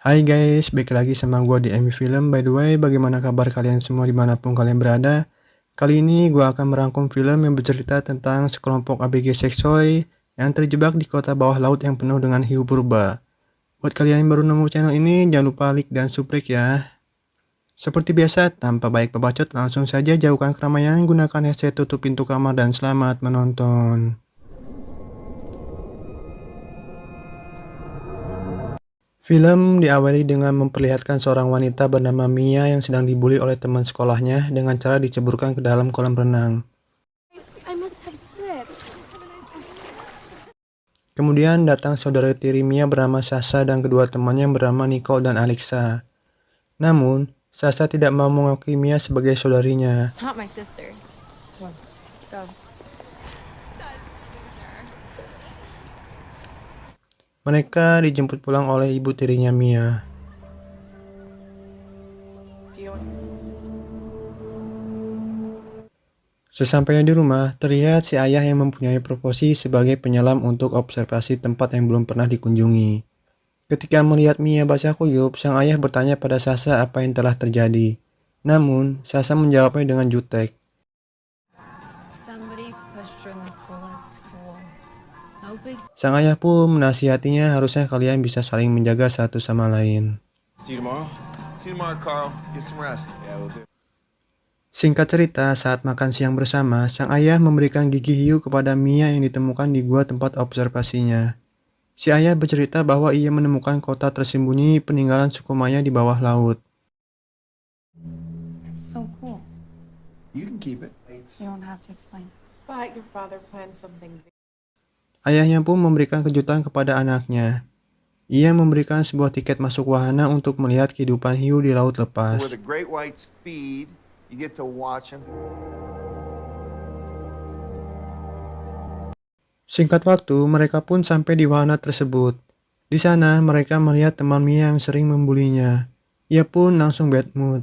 Hai guys, balik lagi sama gua di MV Film. By the way, bagaimana kabar kalian semua dimanapun kalian berada? Kali ini gua akan merangkum film yang bercerita tentang sekelompok ABG seksoy yang terjebak di kota bawah laut yang penuh dengan hiu purba. Buat kalian yang baru nemu channel ini, jangan lupa like dan subscribe ya. Seperti biasa, tanpa baik pebacot, langsung saja jauhkan keramaian, gunakan headset, tutup pintu kamar, dan selamat menonton. Film diawali dengan memperlihatkan seorang wanita bernama Mia yang sedang dibully oleh teman sekolahnya dengan cara diceburkan ke dalam kolam renang. I must have slipped. Kemudian datang saudara tiri Mia bernama Sasha dan kedua temannya yang bernama Nicole dan Alexa. Namun, Sasha tidak mau mengakui Mia sebagai saudarinya. It's not my sister. Come on, let's go. Mereka dijemput pulang oleh ibu tirinya Mia. Sesampainya di rumah, terlihat si ayah yang mempunyai profesi sebagai penyelam untuk observasi tempat yang belum pernah dikunjungi. Ketika melihat Mia basah kuyup, sang ayah bertanya pada Sasha apa yang telah terjadi. Namun, Sasha menjawabnya dengan jutek. Somebody pushed her in the pool at school. No big. Sang ayah pun menasihatinya harusnya kalian bisa saling menjaga satu sama lain. See you tomorrow. See you tomorrow, Carl. Get some rest. Yeah, we'll do. Singkat cerita, saat makan siang bersama, sang ayah memberikan gigi hiu kepada Mia yang ditemukan di gua tempat observasinya. Si ayah bercerita bahwa ia menemukan kota tersembunyi peninggalan suku Maya di bawah laut. It's so cool. You can keep it. You don't have to explain. But your father planned something big. Ayahnya pun memberikan kejutan kepada anaknya. Ia memberikan sebuah tiket masuk wahana untuk melihat kehidupan hiu di laut Where lepas. the great whites feed, you get to watch them. Singkat waktu, mereka pun sampai di wahana tersebut. Di sana, mereka melihat teman Mia yang sering membulinya. Ia pun langsung bad mood.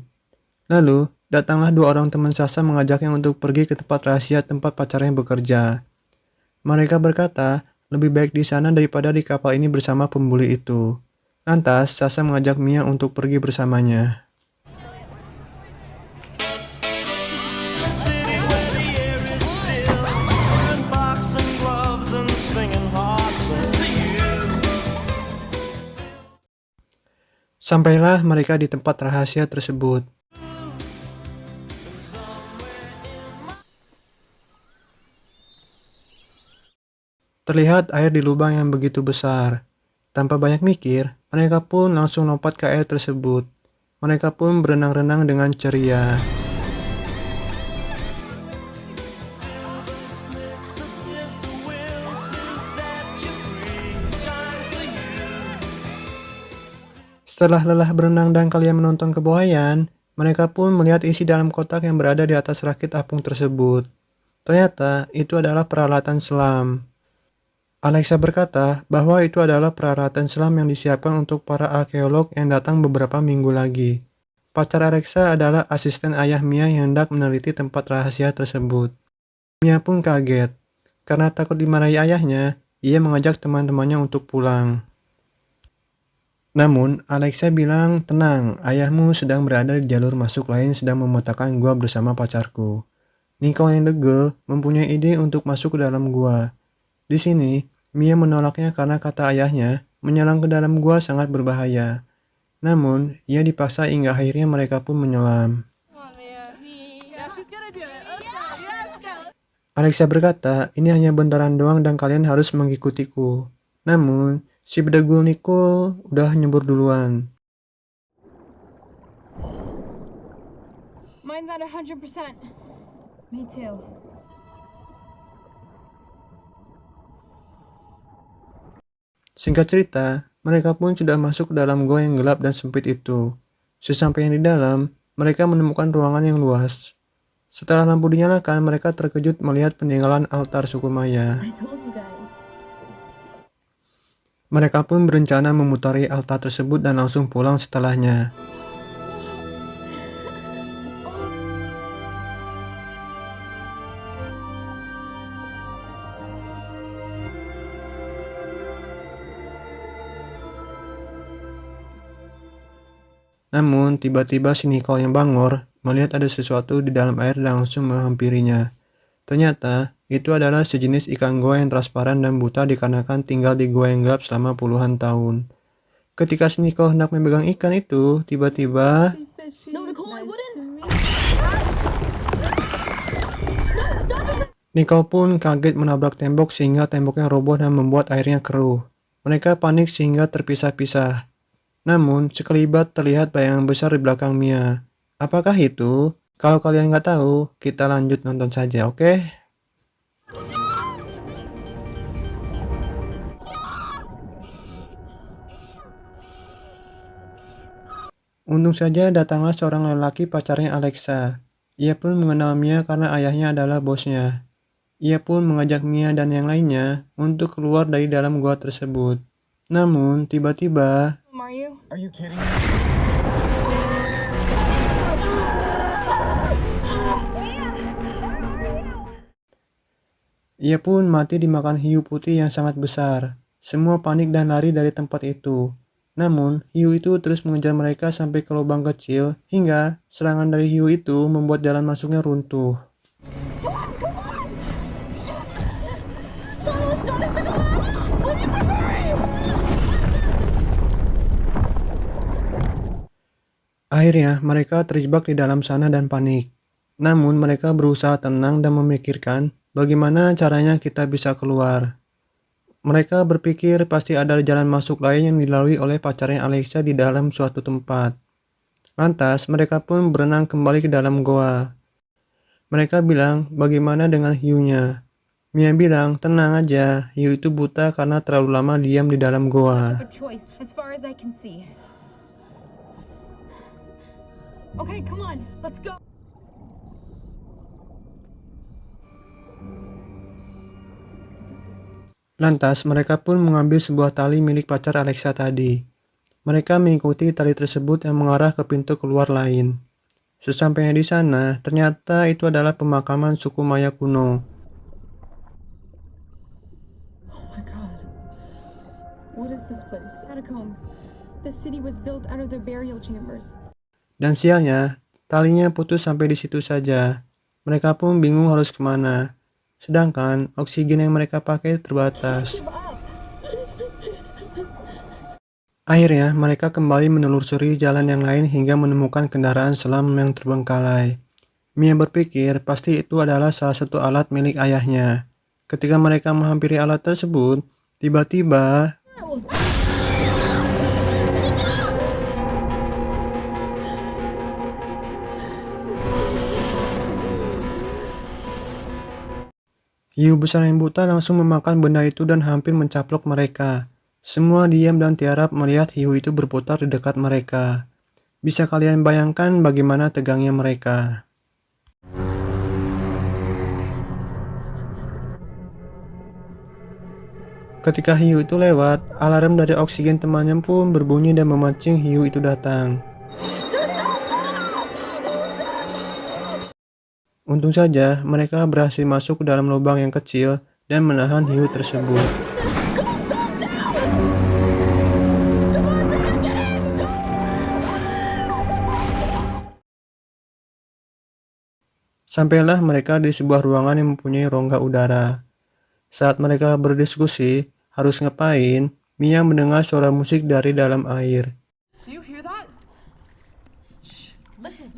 Lalu, datanglah dua orang teman Sasha mengajaknya untuk pergi ke tempat rahasia tempat pacarnya bekerja. Mereka berkata, lebih baik di sana daripada di kapal ini bersama pembuli itu. Lantas, Sasha mengajak Mia untuk pergi bersamanya. Sampailah mereka di tempat rahasia tersebut. Terlihat air di lubang yang begitu besar. Tanpa banyak mikir, mereka pun langsung lompat ke air tersebut. Mereka pun berenang-renang dengan ceria. Setelah lelah berenang dan kalian menonton kebuayan, mereka pun melihat isi dalam kotak yang berada di atas rakit apung tersebut. Ternyata itu adalah peralatan selam. Alexa berkata bahwa itu adalah peralatan selam yang disiapkan untuk para arkeolog yang datang beberapa minggu lagi. Pacar Alexa adalah asisten ayah Mia yang hendak meneliti tempat rahasia tersebut. Mia pun kaget. Karena takut dimarahi ayahnya, ia mengajak teman-temannya untuk pulang. Namun, Alexa bilang, tenang, ayahmu sedang berada di jalur masuk lain sedang memetakan gua bersama pacarku. Nicole yang the girl mempunyai ide untuk masuk ke dalam gua. Di sini, Mia menolaknya karena kata ayahnya, menyelam ke dalam gua sangat berbahaya. Namun, ia dipaksa hingga akhirnya mereka pun menyelam. Alexa berkata, ini hanya bentaran doang dan kalian harus mengikutiku. Namun, si bedegul Nicole udah nyebur duluan. Mine's at 100%. Me too. Singkat cerita, mereka pun sudah masuk ke dalam gua yang gelap dan sempit itu. Sesampainya di dalam, mereka menemukan ruangan yang luas. Setelah lampu dinyalakan, mereka terkejut melihat peninggalan altar suku Maya. I told you guys. Mereka pun berencana memutari altar tersebut dan langsung pulang setelahnya. Namun, tiba-tiba si Nicole yang bangor melihat ada sesuatu di dalam air dan langsung menghampirinya. Ternyata, itu adalah sejenis ikan gua yang transparan dan buta dikarenakan tinggal di gua yang gelap selama puluhan tahun. Ketika si Nicole hendak memegang ikan itu, tiba-tiba No, Nicole, I wouldn't. Nicole pun kaget menabrak tembok sehingga temboknya roboh dan membuat airnya keruh. Mereka panik sehingga terpisah-pisah. Namun, sekelibat terlihat bayangan besar di belakang Mia. Apakah itu? Kalau kalian nggak tahu, kita lanjut nonton saja, oke? Untung saja datanglah seorang lelaki pacarnya Alexa. Ia pun mengenal Mia karena ayahnya adalah bosnya. Ia pun mengajak Mia dan yang lainnya untuk keluar dari dalam gua tersebut. Namun, tiba-tiba Are you? Are you kidding me? ia pun mati dimakan hiu putih yang sangat besar. Semua panik dan lari dari tempat itu. Namun, hiu itu terus mengejar mereka sampai ke lubang kecil hingga serangan dari hiu itu membuat jalan masuknya runtuh. Akhirnya, mereka terjebak di dalam sana dan panik. Namun, mereka berusaha tenang dan memikirkan bagaimana caranya kita bisa keluar. Mereka berpikir pasti ada jalan masuk lain yang dilalui oleh pacarnya Alexa di dalam suatu tempat. Lantas, mereka pun berenang kembali ke dalam goa. Mereka bilang, bagaimana dengan hiunya? Mia bilang, tenang aja, hiu itu buta karena terlalu lama diam di dalam goa. A choice, as far as I can see. Okay, come on, let's go. Lantas, mereka pun mengambil sebuah tali milik pacar Alexa tadi. Mereka mengikuti tali tersebut yang mengarah ke pintu keluar lain. Sesampainya di sana, ternyata itu adalah pemakaman suku Maya kuno. Oh my god. What is this place? Catacombs. The city was built out of their burial chambers. Dan sialnya, talinya putus sampai di situ saja. Mereka pun bingung harus kemana. Sedangkan oksigen yang mereka pakai terbatas. Akhirnya, mereka kembali menelusuri jalan yang lain hingga menemukan kendaraan selam yang terbengkalai. Mia berpikir pasti itu adalah salah satu alat milik ayahnya. Ketika mereka menghampiri alat tersebut, tiba-tiba hiu besar yang buta langsung memakan benda itu dan hampir mencaplok mereka. Semua diam dan tiarap melihat hiu itu berputar di dekat mereka. Bisa kalian bayangkan bagaimana tegangnya mereka. Ketika hiu itu lewat, alarm dari oksigen temannya pun berbunyi dan memancing hiu itu datang. Untung saja mereka berhasil masuk ke dalam lubang yang kecil dan menahan hiu tersebut. Sampailah mereka di sebuah ruangan yang mempunyai rongga udara. Saat mereka berdiskusi harus ngapain, Mia mendengar suara musik dari dalam air. Do you hear that? Listen.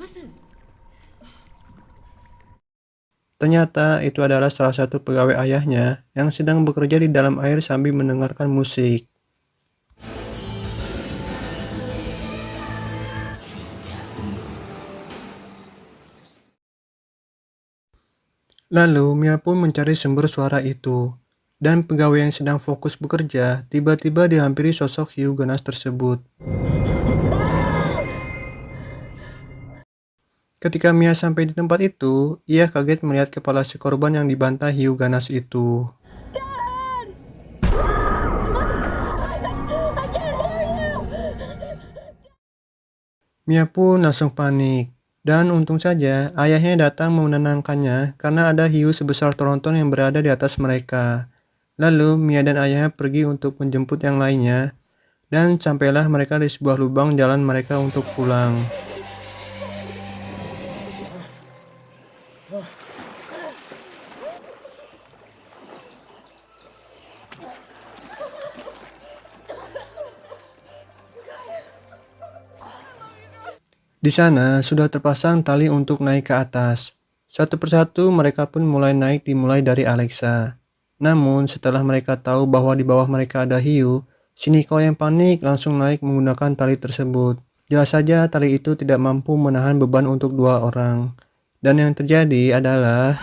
Ternyata itu adalah salah satu pegawai ayahnya yang sedang bekerja di dalam air sambil mendengarkan musik. Lalu Mia pun mencari sumber suara itu. Dan pegawai yang sedang fokus bekerja tiba-tiba dihampiri sosok hiu ganas tersebut. Ketika Mia sampai di tempat itu, ia kaget melihat kepala si korban yang dibantai hiu ganas itu. Dad! I can't hear you! Mia pun langsung panik. Dan untung saja ayahnya datang menenangkannya karena ada hiu sebesar tronton yang berada di atas mereka. Lalu Mia dan ayahnya pergi untuk menjemput yang lainnya. Dan sampailah mereka di sebuah lubang jalan mereka untuk pulang. Di sana sudah terpasang tali untuk naik ke atas. Satu persatu mereka pun mulai naik dimulai dari Alexa. Namun setelah mereka tahu bahwa di bawah mereka ada hiu, si Nicole yang panik langsung naik menggunakan tali tersebut. Jelas saja tali itu tidak mampu menahan beban untuk 2 orang. Dan yang terjadi adalah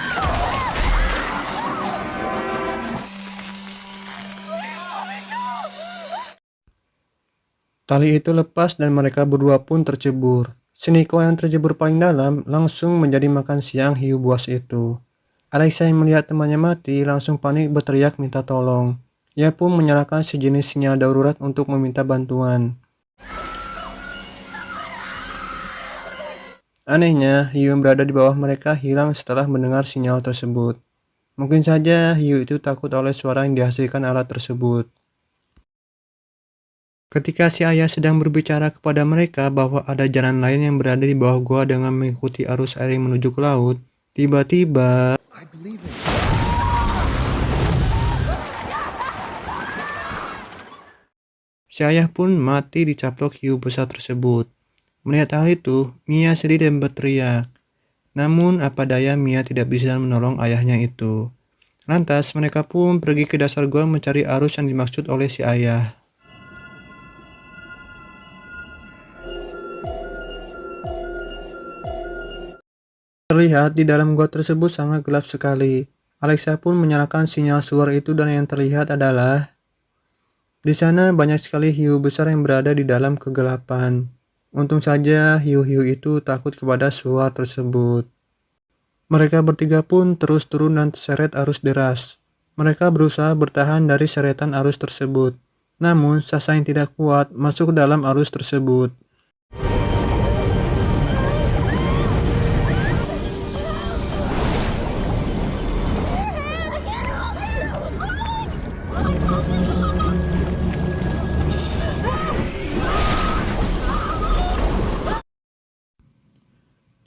tali itu lepas dan mereka berdua pun tercebur. Si Nico yang tercebur paling dalam langsung menjadi makan siang hiu buas itu. Alexa yang melihat temannya mati langsung panik berteriak minta tolong. Ia pun menyalakan sejenis sinyal darurat untuk meminta bantuan. Anehnya, hiu yang berada di bawah mereka hilang setelah mendengar sinyal tersebut. Mungkin saja hiu itu takut oleh suara yang dihasilkan alat tersebut. Ketika si ayah sedang berbicara kepada mereka bahwa ada jalan lain yang berada di bawah gua dengan mengikuti arus air yang menuju ke laut, tiba-tiba si ayah pun mati dicaplok hiu besar tersebut. Melihat hal itu, Mia sedih dan berteriak. Namun apa daya Mia tidak bisa menolong ayahnya itu. Lantas mereka pun pergi ke dasar gua mencari arus yang dimaksud oleh si ayah. Terlihat di dalam gua tersebut sangat gelap sekali. Alexa pun menyalakan sinyal suara itu dan yang terlihat adalah di sana banyak sekali hiu besar yang berada di dalam kegelapan. Untung saja hiu-hiu itu takut kepada suara tersebut. Mereka bertiga pun terus turun dan terseret arus deras. Mereka berusaha bertahan dari seretan arus tersebut. Namun Sasa yang tidak kuat masuk ke dalam arus tersebut.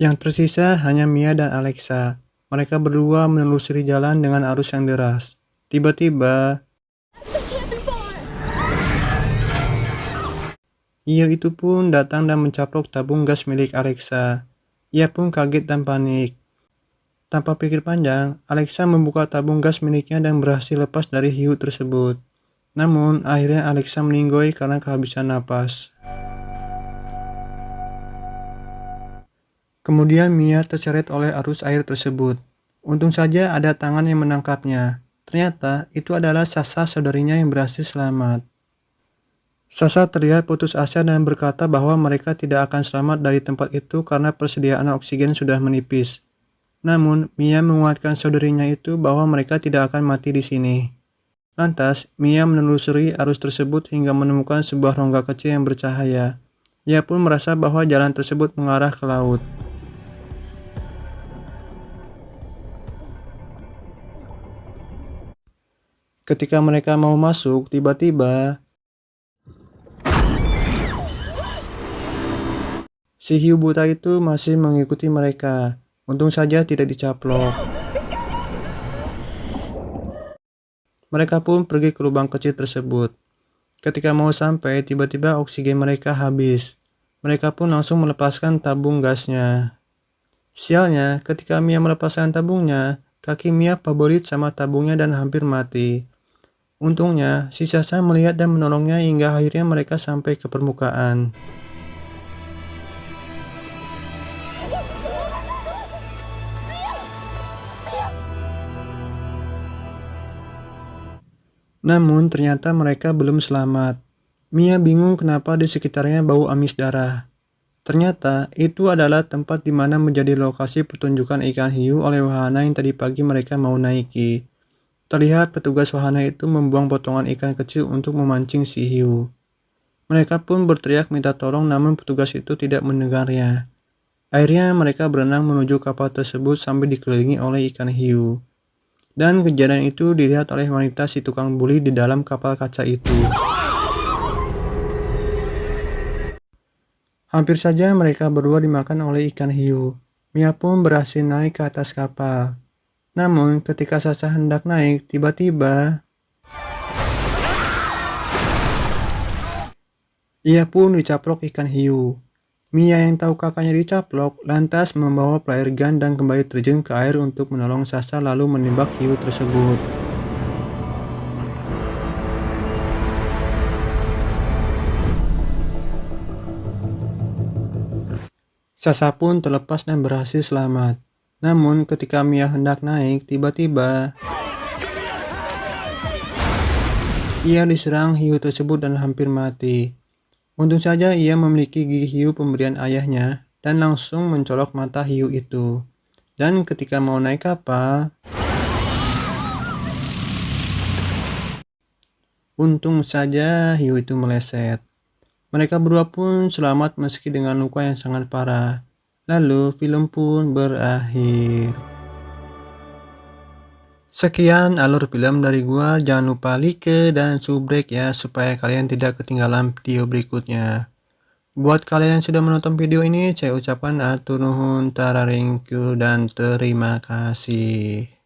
Yang tersisa hanya Mia dan Alexa. Mereka berdua menelusuri jalan dengan arus yang deras. Tiba-tiba, hiu itu pun datang dan mencaplok tabung gas milik Alexa. Ia pun kaget dan panik. Tanpa pikir panjang, Alexa membuka tabung gas miliknya dan berhasil lepas dari hiu tersebut. Namun, akhirnya Alexa meninggoy karena kehabisan napas. Kemudian Mia terseret oleh arus air tersebut. Untung saja ada tangan yang menangkapnya. Ternyata itu adalah Sasa saudarinya yang berhasil selamat. Sasa terlihat putus asa dan berkata bahwa mereka tidak akan selamat dari tempat itu karena persediaan oksigen sudah menipis. Namun, Mia menguatkan saudarinya itu bahwa mereka tidak akan mati di sini. Lantas, Mia menelusuri arus tersebut hingga menemukan sebuah rongga kecil yang bercahaya. Ia pun merasa bahwa jalan tersebut mengarah ke laut. Ketika mereka mau masuk, tiba-tiba si hiu buta itu masih mengikuti mereka. Untung saja tidak dicaplok. Mereka pun pergi ke lubang kecil tersebut. Ketika mau sampai, tiba-tiba oksigen mereka habis. Mereka pun langsung melepaskan tabung gasnya. Sialnya, ketika Mia melepaskan tabungnya, kaki Mia pabelit sama tabungnya dan hampir mati. Untungnya, si Sasa melihat dan menolongnya hingga akhirnya mereka sampai ke permukaan. Namun ternyata mereka belum selamat. Mia bingung kenapa di sekitarnya bau amis darah. Ternyata itu adalah tempat di mana menjadi lokasi pertunjukan ikan hiu oleh wahana yang tadi pagi mereka mau naiki. Terlihat petugas wahana itu membuang potongan ikan kecil untuk memancing si hiu. Mereka pun berteriak minta tolong namun petugas itu tidak mendengarnya. Akhirnya mereka berenang menuju kapal tersebut sambil dikelilingi oleh ikan hiu. Dan kejadian itu dilihat oleh wanita si tukang buli di dalam kapal kaca itu. Hampir saja mereka berdua dimakan oleh ikan hiu. Mia pun berhasil naik ke atas kapal. Namun ketika Sasha hendak naik, tiba-tiba ia pun dicaplok ikan hiu. Mia yang tahu kakaknya dicaplok, lantas membawa flare gun dan kembali terjun ke air untuk menolong Sasha lalu menembak hiu tersebut. Sasha pun terlepas dan berhasil selamat. Namun ketika Mia hendak naik, tiba-tiba ia diserang hiu tersebut dan hampir mati. Untung saja ia memiliki gigi hiu pemberian ayahnya dan langsung mencolok mata hiu itu. Dan ketika mau naik kapal, untung saja hiu itu meleset. Mereka berdua pun selamat meski dengan luka yang sangat parah. Lalu film pun berakhir. Sekian alur film dari gua, jangan lupa like dan subrek ya supaya kalian tidak ketinggalan video berikutnya. Buat kalian yang sudah menonton video ini, saya ucapkan atur nuhun, tararingkyu, dan terima kasih.